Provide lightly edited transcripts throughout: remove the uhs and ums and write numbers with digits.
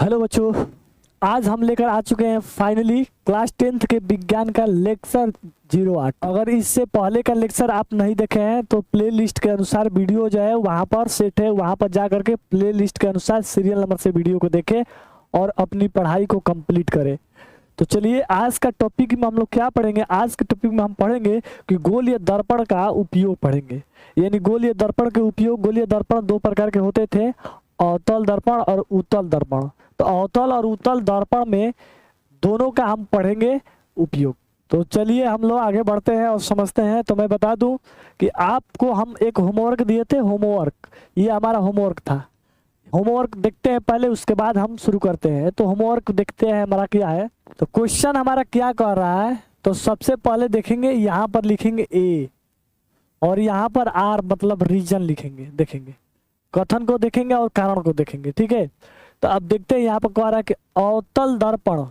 Hello बच्चों, आज हम लेकर आ चुके हैं फाइनली क्लास 10th के विज्ञान का लेक्चर 08। अगर इससे पहले का लेक्चर आप नहीं देखे हैं तो प्लेलिस्ट के अनुसार वीडियो जो है वहां पर सेट है, वहां पर जा करके प्लेलिस्ट के अनुसार सीरियल नंबर से वीडियो को देखें और अपनी पढ़ाई को कंप्लीट करें। तो चलिए आज का टॉपिक में हम लोग क्या पढ़ेंगे। आज के टॉपिक में हम पढ़ेंगे कि गोलीय दर्पण का उपयोग पढ़ेंगे। यानी गोलीय दर्पण के उपयोग, गोलीय दर्पण दो प्रकार के होते थे, अवतल दर्पण और उत्तल दर्पण। तो अवतल और उत्तल दर्पण में दोनों का हम पढ़ेंगे उपयोग। तो चलिए हम लोग आगे बढ़ते हैं और समझते हैं। तो मैं बता दूं कि आपको हम एक होमवर्क दिए थे, होमवर्क, ये हमारा होमवर्क था। होमवर्क देखते हैं पहले, उसके बाद हम शुरू करते हैं। तो होमवर्क देखते हैं हमारा क्या है। तो क्वेश्चन हमारा क्या कर रहा है, तो सबसे पहले देखेंगे यहाँ पर लिखेंगे ए और यहाँ पर आर मतलब रीजन लिखेंगे, देखेंगे कथन को देखेंगे और कारण को देखेंगे। ठीक है, तो अब देखते हैं यहाँ पर कह रहा है कि अवतल दर्पण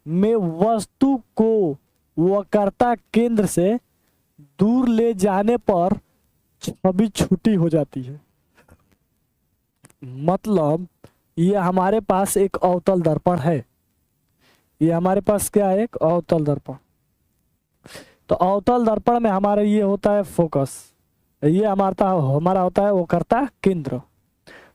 में वस्तु को वक्रता केंद्र से दूर ले जाने पर छवि छोटी हो जाती है। मतलब ये हमारे पास एक अवतल दर्पण है, ये हमारे पास क्या है, एक अवतल दर्पण। तो अवतल दर्पण में हमारा ये होता है फोकस, ये हमारा होता है वक्रता केंद्र।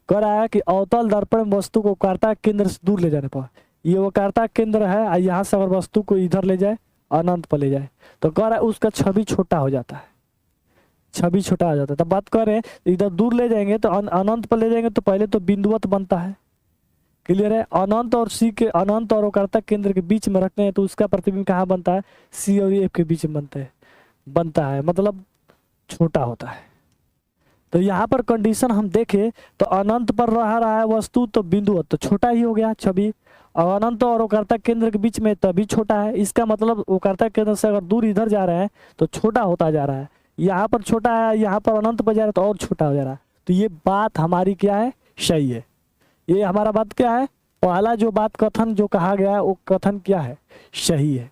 कह रहा है कि अवतल दर्पण में वस्तु को वक्रता केंद्र से दूर ले जाने पर, ये वक्रता केंद्र है, यहाँ से अगर वस्तु को इधर ले जाए, अनंत पर ले जाए, तो कह रहा है उसका छवि छोटा हो जाता है, छवि छोटा हो जाता है। तब बात करें इधर दूर ले जाएंगे तो अनंत पर ले जाएंगे तो पहले तो बिंदुवत बनता है। क्लियर है, अनंत और सी के, अनंत और वक्रता केंद्र के बीच में रखते हैं तो उसका प्रतिबिंब कहाँ बनता है, सी और एफ के बीच में बनता है, मतलब छोटा होता है। तो यहाँ पर कंडीशन हम देखें तो अनंत पर रहा है वस्तु तो बिंदु तो छोटा ही हो गया छवि, और अनंत और वक्रता केंद्र के बीच में तभी छोटा है। इसका मतलब वक्रता केंद्र से अगर दूर इधर जा रहे हैं तो छोटा होता जा रहा है, यहाँ पर छोटा है, यहाँ पर अनंत पर जा रहा है तो और छोटा हो जा रहा है। तो ये बात हमारी क्या है, सही है। ये हमारा बात क्या है, पहला जो बात कथन जो कहा गया है वो कथन क्या है, सही है।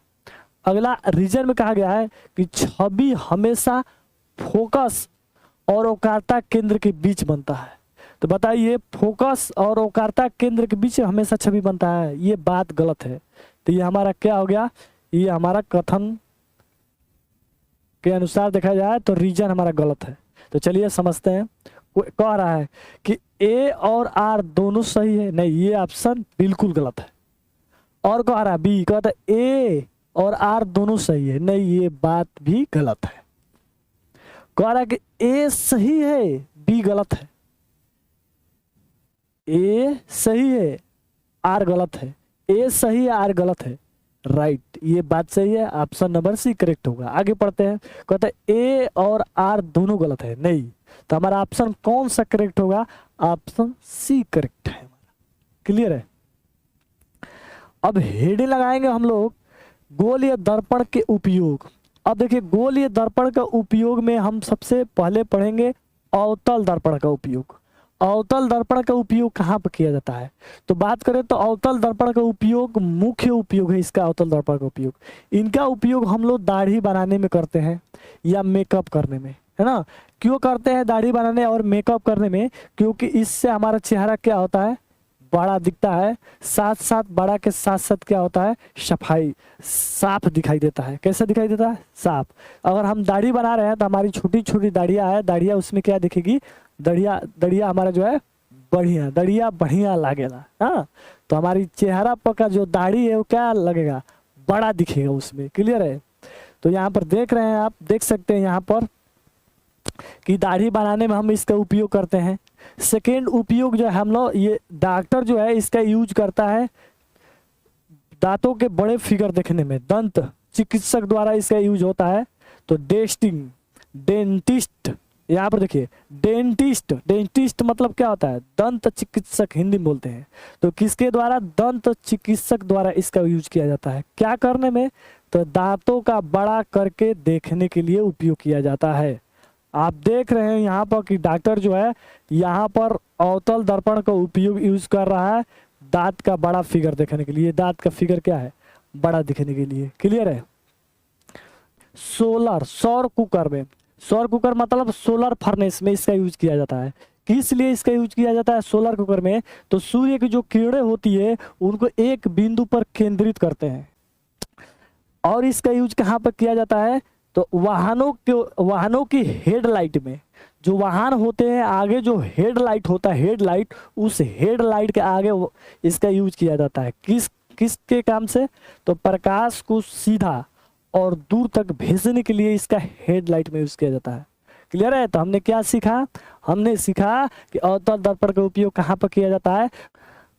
अगला रीजन में कहा गया है कि छवि हमेशा फोकस और वक्रता केंद्र के बीच बनता है। तो बताइए फोकस और वक्रता केंद्र के बीच हमेशा छवि बनता है, ये बात गलत है। तो ये हमारा क्या हो गया, ये हमारा कथन के अनुसार देखा जाए तो रीजन हमारा गलत है। तो चलिए समझते हैं। कह रहा है कि ए और आर दोनों सही है, नहीं ये ऑप्शन बिल्कुल गलत है। और कह रहा है बी, कहता है ए और आर दोनों सही है, नहीं ये बात भी गलत है। कह रहा है कि ए सही है बी गलत है, ए सही है आर गलत है, ए सही है आर गलत है, राइट ये बात सही है, ऑप्शन नंबर सी करेक्ट होगा। आगे पढ़ते हैं। कहता है ए और आर दोनों गलत है, नहीं, तो हमारा ऑप्शन कौन सा करेक्ट होगा, ऑप्शन सी करेक्ट है हमारा। क्लियर है। अब हेडिंग लगाएंगे हम लोग गोलीय दर्पण के उपयोग। अब देखिए गोलीय दर्पण का उपयोग में हम सबसे पहले पढ़ेंगे अवतल दर्पण का उपयोग। अवतल दर्पण का उपयोग कहाँ पर किया जाता है, तो बात करें तो अवतल दर्पण का उपयोग, मुख्य उपयोग है इसका अवतल दर्पण का उपयोग। इनका उपयोग हम लोग दाढ़ी बनाने में करते हैं या मेकअप करने में, है ना। क्यों करते हैं दाढ़ी बनाने और मेकअप करने में, क्योंकि इससे हमारा चेहरा क्या होता है, बड़ा दिखता है, साथ साथ बड़ा के साथ साथ क्या होता है, सफाई, साफ दिखाई देता है। कैसा दिखाई देता है, साफ। अगर हम दाढ़ी बना रहे हैं तो हमारी छोटी छोटी दाढ़ियाँ है, दाढ़ियाँ उसमें क्या दिखेगी, दढ़िया हमारा जो है बढ़िया, दढ़िया बढ़िया लगेगा। हाँ, तो हमारी चेहरा पर का जो दाढ़ी है वो क्या लगेगा, बड़ा दिखेगा उसमें। क्लियर है। तो यहाँ पर देख रहे हैं आप, देख सकते हैं यहाँ पर कि दाढ़ी बनाने में हम इसका उपयोग करते हैं। सेकेंड उपयोग जो है हम लोग, ये डॉक्टर जो है इसका यूज करता है दांतों के बड़े फिगर देखने में, दंत चिकित्सक द्वारा इसका यूज होता है। तो डेंटिस्ट, यहाँ पर देखिए डेंटिस्ट मतलब क्या होता है, दंत चिकित्सक हिंदी में बोलते हैं। तो किसके द्वारा, दंत चिकित्सक द्वारा इसका यूज किया जाता है। क्या करने में, तो दांतों का बड़ा करके देखने के लिए उपयोग किया जाता है। आप देख रहे हैं यहाँ पर कि डॉक्टर जो है यहाँ पर अवतल दर्पण का उपयोग यूज कर रहा है दांत का बड़ा फिगर देखने के लिए। दांत का फिगर क्या है, बड़ा दिखने के लिए। क्लियर है। सौर कुकर में, सौर कुकर मतलब सोलर फर्नेस में इसका यूज किया जाता है। किस लिए इसका यूज किया जाता है सोलर कुकर में? तो सूर्य की जो किरणें होती है उनको एक बिंदु पर केंद्रित करते हैं। और इसका यूज कहाँ पर किया जाता है? तो वाहनों की हेडलाइट में, जो वाहन होते हैं आगे जो हेडलाइट होता है, हेडलाइट, उस हेडलाइट के आगे इसका यूज किया जाता है। किसके काम से? तो प्रकाश को सीधा और दूर तक भेजने के लिए इसका हेडलाइट में यूज किया जाता है। क्लियर है? तो हमने क्या सीखा? हमने सीखा कि अवतल दर्पण का उपयोग कहाँ पर किया जाता है।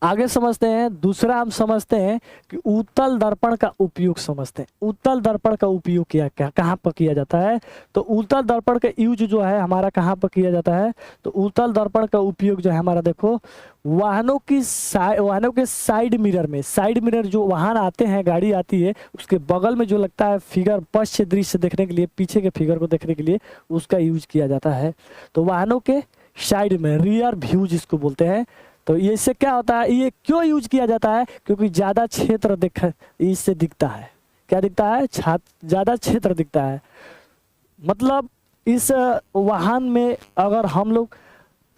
आगे समझते हैं। दूसरा हम समझते हैं कि उत्तल दर्पण का उपयोग समझते हैं। उत्तल दर्पण का उपयोग कहाँ पर किया जाता है? तो उत्तल दर्पण का यूज जो है हमारा कहाँ पर किया जाता है? तो उत्तल दर्पण का उपयोग जो है हमारा, देखो, वाहनों के साइड मिरर में, साइड मिरर जो वाहन आते हैं, गाड़ी आती है, उसके बगल में जो लगता है फिगर, पश्च दृश्य देखने के लिए, पीछे के फिगर को देखने के लिए उसका यूज किया जाता है। तो वाहनों के साइड में, रियर व्यू जिसको बोलते हैं। तो ये इससे क्या होता है, ये क्यों यूज किया जाता है? क्योंकि ज़्यादा क्षेत्र इससे दिखता है। क्या दिखता है? ज़्यादा क्षेत्र दिखता है। मतलब इस वाहन में अगर हम लोग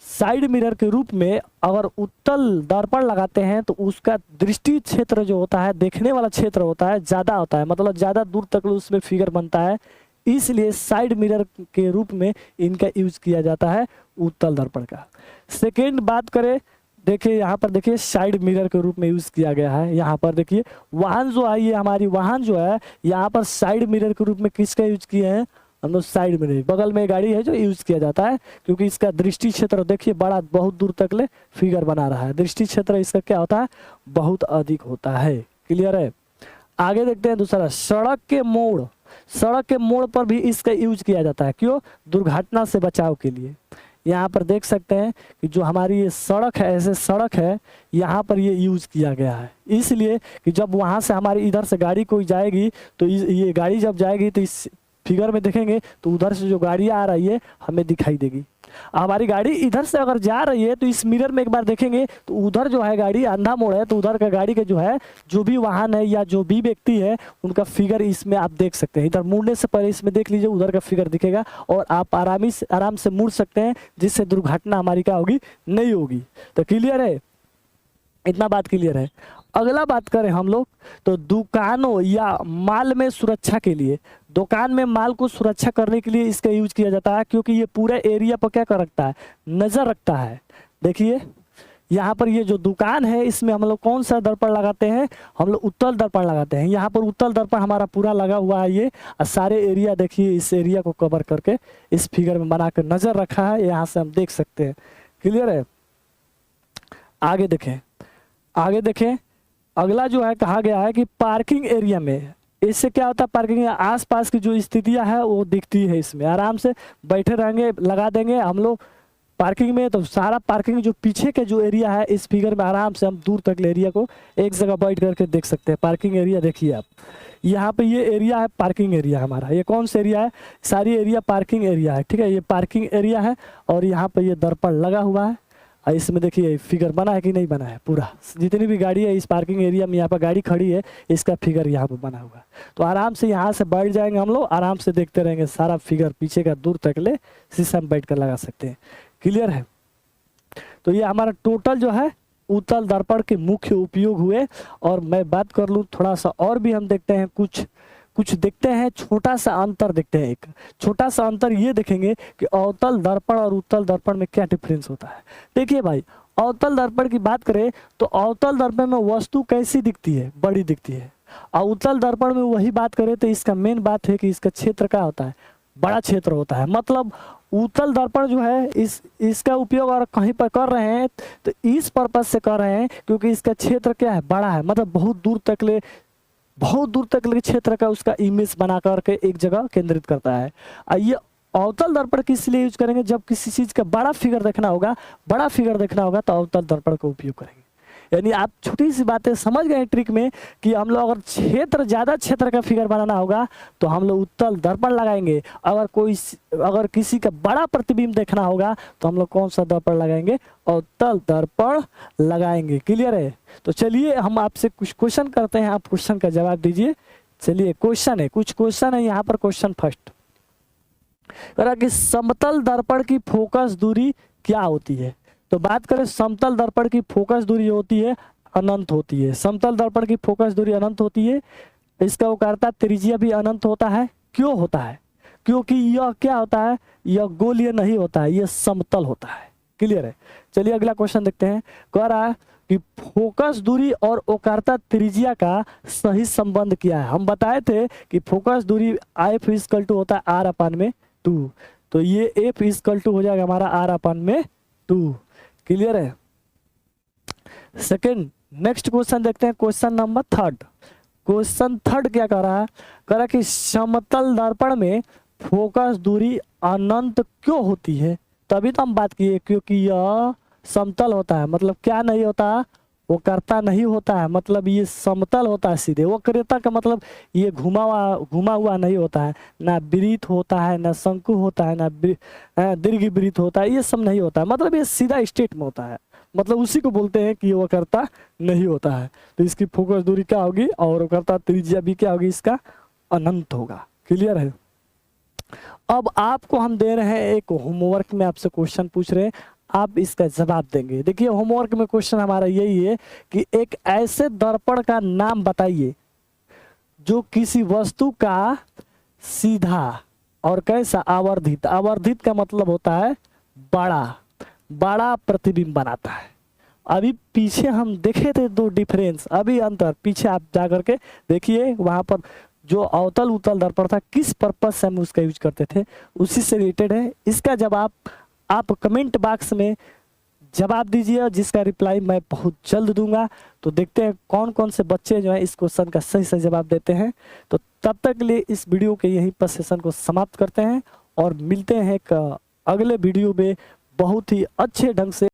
साइड मिरर के रूप में अगर उत्तल दर्पण लगाते हैं तो उसका दृष्टि क्षेत्र जो होता है, देखने वाला क्षेत्र होता है, ज़्यादा होता है, मतलब ज़्यादा दूर तक उसमें फिगर बनता है। इसलिए साइड मिरर के रूप में इनका यूज किया जाता है उत्तल दर्पण का। सेकेंड बात करें, देखिए यहाँ पर, देखिए साइड मिरर के रूप में यूज किया गया है। यहाँ पर देखिए वाहन जो है, ये हमारी वाहन जो है, यहाँ पर साइड मिरर के रूप में किसका यूज किए हैं हम लोग? Side mirror. बगल में गाड़ी है जो यूज किया जाता है, क्योंकि इसका दृष्टि क्षेत्र देखिए बड़ा, बहुत दूर तक ले फिगर बना रहा है। दृष्टि क्षेत्र इसका क्या होता है? बहुत अधिक होता है। क्लियर है? आगे देखते हैं दूसरा, सड़क के मोड़। सड़क के मोड़ पर भी इसका यूज किया जाता है। क्यों? दुर्घटना से बचाव के लिए। यहाँ पर देख सकते हैं कि जो हमारी ये सड़क है, ऐसे सड़क है, यहाँ पर ये यूज किया गया है। इसलिए कि जब वहाँ से हमारी इधर से गाड़ी कोई जाएगी तो ये गाड़ी जब जाएगी तो इस फिगर में देखेंगे तो उधर से जो गाड़ी आ रही है हमें दिखाई देगी। हमारी गाड़ी इधर से अगर जा रही है तो इस मिरर में एक बार देखेंगे तो उधर जो है गाड़ी, अंधा मोड़ है, तो उधर का गाड़ी के जो है, जो भी वाहन है या जो भी व्यक्ति है, उनका फिगर इसमें आप देख सकते हैं। इधर मुड़ने से पहले इसमें देख लीजिए, उधर का फिगर दिखेगा और आप आराम से मुड़ सकते हैं, जिससे दुर्घटना हमारी क्या होगी? नहीं होगी। तो क्लियर है? इतना बात क्लियर है। अगला बात करें हम लोग तो दुकानों या माल में सुरक्षा के लिए, दुकान में माल को सुरक्षा करने के लिए इसका यूज किया जाता है, क्योंकि ये पूरे एरिया पर क्या कर रखता है? नजर रखता है। देखिए यहाँ पर ये जो दुकान है, इसमें हम लोग कौन सा दर्पण लगाते हैं? हम लोग उत्तल दर्पण लगाते हैं। यहाँ पर उत्तल दर्पण हमारा पूरा लगा हुआ है ये, और सारे एरिया देखिए, इस एरिया को कवर करके इस फिगर में बना कर नजर रखा है, यहाँ से हम देख सकते हैं। क्लियर है? आगे देखें, अगला जो है कहा गया है कि पार्किंग एरिया में, इससे क्या होता है? पार्किंग आसपास की जो स्थितियां है वो दिखती है, इसमें आराम से बैठे रहेंगे, लगा देंगे हम लोग पार्किंग में, तो सारा पार्किंग जो पीछे के जो एरिया है, इस फिगर में आराम से हम दूर तक एरिया को एक जगह बैठ करके देख सकते हैं। पार्किंग एरिया देखिए आप, यहाँ पे ये एरिया है पार्किंग एरिया हमारा। ये कौन सा एरिया है? सारी एरिया पार्किंग एरिया है। ठीक है, ये पार्किंग एरिया है और यहाँ पे ये दर्पण लगा हुआ है। और इसमें देखिए फिगर बना है कि नहीं बना है? पूरा जितनी भी गाड़ी है इस पार्किंग एरिया में, यहाँ पर गाड़ी खड़ी है, इसका फिगर यहाँ पर बना हुआ है। तो आराम से यहाँ से बैठ जाएंगे हम लोग, आराम से देखते रहेंगे, सारा फिगर पीछे का दूर तक ले शीशा में बैठ कर लगा सकते हैं। क्लियर है? तो ये हमारा टोटल जो है उत्तल दर्पण के मुख्य उपयोग हुए। और मैं बात कर लूँ थोड़ा सा और भी, हम देखते हैं कुछ देखते हैं, छोटा सा अंतर देखते हैं। एक छोटा सा अंतर ये देखेंगे कि अवतल दर्पण और उत्तल दर्पण में क्या डिफरेंस होता है। देखिए भाई, अवतल दर्पण की बात करें तो अवतल दर्पण में वस्तु कैसी दिखती है? बड़ी दिखती है। और उत्तल दर्पण में वही बात करें तो इसका मेन बात है कि इसका क्षेत्र क्या होता है? बड़ा क्षेत्र होता है। मतलब उत्तल दर्पण जो है इसका उपयोग और कहीं पर कर रहे हैं तो इस पर्पज से कर रहे हैं क्योंकि इसका क्षेत्र क्या है? बड़ा है। मतलब बहुत दूर तक ले क्षेत्र का उसका इमेज बना करके एक जगह केंद्रित करता है। ये अवतल दर्पण किस लिए यूज करेंगे? जब किसी चीज का बड़ा फिगर देखना होगा तो अवतल दर्पण का उपयोग करेंगे। यानी आप छोटी सी बातें समझ गए ट्रिक में कि हम लोग अगर ज्यादा क्षेत्र का फिगर बनाना होगा तो हम लोग उत्तल दर्पण लगाएंगे। अगर किसी का बड़ा प्रतिबिंब देखना होगा तो हम लोग कौन सा दर्पण लगाएंगे? अवतल दर्पण लगाएंगे। क्लियर है? तो चलिए हम आपसे कुछ क्वेश्चन करते हैं, आप क्वेश्चन का जवाब दीजिए। चलिए कुछ क्वेश्चन है यहाँ पर। क्वेश्चन फर्स्ट कि समतल दर्पण की फोकस दूरी क्या होती है। तो बात करें समतल दर्पण की फोकस दूरी होती है अनंत होती है। समतल दर्पण की फोकस दूरी अनंत होती है, इसका वक्रता त्रिज्या भी अनंत होता है। क्यों होता है? क्योंकि यह क्या होता है, यह गोलीय नहीं होता है, यह समतल होता है। क्लियर है? चलिए अगला क्वेश्चन देखते हैं। कह रहा है कि फोकस दूरी और वक्रता त्रिज्या का सही संबंध क्या है। हम बताए थे कि फोकस दूरी एफ इक्वल टू होता है आर अपान में 2, तो ये एफ इक्वल टू हो जाएगा हमारा आर अपान में 2। क्लियर है? सेकंड, नेक्स्ट क्वेश्चन देखते हैं, question number third. Question third क्या कह रहा है? कह रहा है कि समतल दर्पण में फोकस दूरी अनंत क्यों होती है। तभी तो हम बात किए, क्योंकि यह समतल होता है। मतलब क्या नहीं होता, वक्रता नहीं होता है, मतलब ये समतल होता है सीधे। वक्रता का मतलब ये घुमा हुआ नहीं होता है, ना वृत्त होता है, ना शंकु होता है, ना दीर्घ वृत्त होता है, ये सब नहीं होता है। मतलब ये सीधा स्ट्रेट में होता है, मतलब उसी को बोलते हैं कि ये वक्रता नहीं होता है। तो इसकी फोकस दूरी क्या होगी और वक्रता त्रिज्या भी क्या होगी, इसका अनंत होगा। क्लियर है? अब आपको हम दे रहे हैं एक होमवर्क में, आपसे क्वेश्चन पूछ रहे हैं, आप इसका जवाब देंगे। देखिए होमवर्क में क्वेश्चन हमारा यही है कि एक ऐसे दर्पण का नाम बताइए जो किसी वस्तु का सीधा और कैसा आवर्धित, आवर्धित का मतलब होता है बड़ा प्रतिबिंब बनाता है। अभी पीछे हम देखे थे दो डिफरेंस, अभी अंतर पीछे आप जाकर के देखिए, वहां पर जो अवतल उत्तल दर्पण था किस पर्पज से हम उसका यूज करते थे, उसी से रिलेटेड है। इसका जवाब आप कमेंट बॉक्स में जवाब दीजिए, जिसका रिप्लाई मैं बहुत जल्द दूंगा। तो देखते हैं कौन कौन से बच्चे जो है इस क्वेश्चन का सही सही जवाब देते हैं। तो तब तक के लिए इस वीडियो के यहीं पर सेशन को समाप्त करते हैं और मिलते हैं एक अगले वीडियो में बहुत ही अच्छे ढंग से।